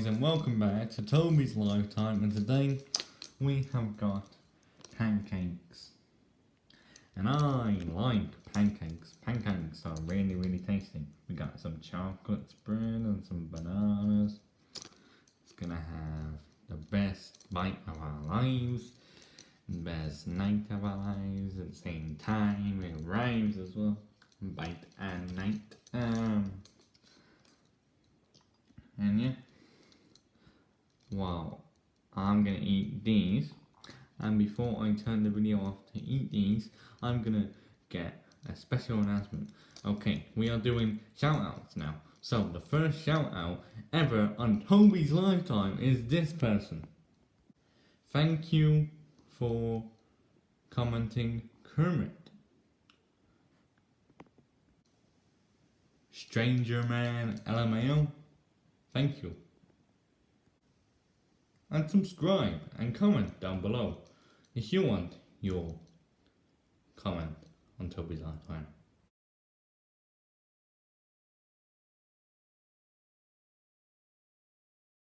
And welcome back to Toby's Lifetime, and today we have got pancakes. And I like pancakes. Pancakes are really tasty. We got some chocolate spread and some bananas. It's gonna have the best bite of our lives, the best night of our lives at the same time. It rhymes as well. Bite and night. And yeah. Wow, I'm gonna eat these, and before I turn the video off to eat these, I'm gonna get a special announcement. Okay, we are doing shout outs now. So the first shout out ever on Toby's Lifetime is this person. Thank you for commenting Kermit. Stranger Man LMAO, thank you. And subscribe and comment down below if you want your comment on Toby's Lifetime.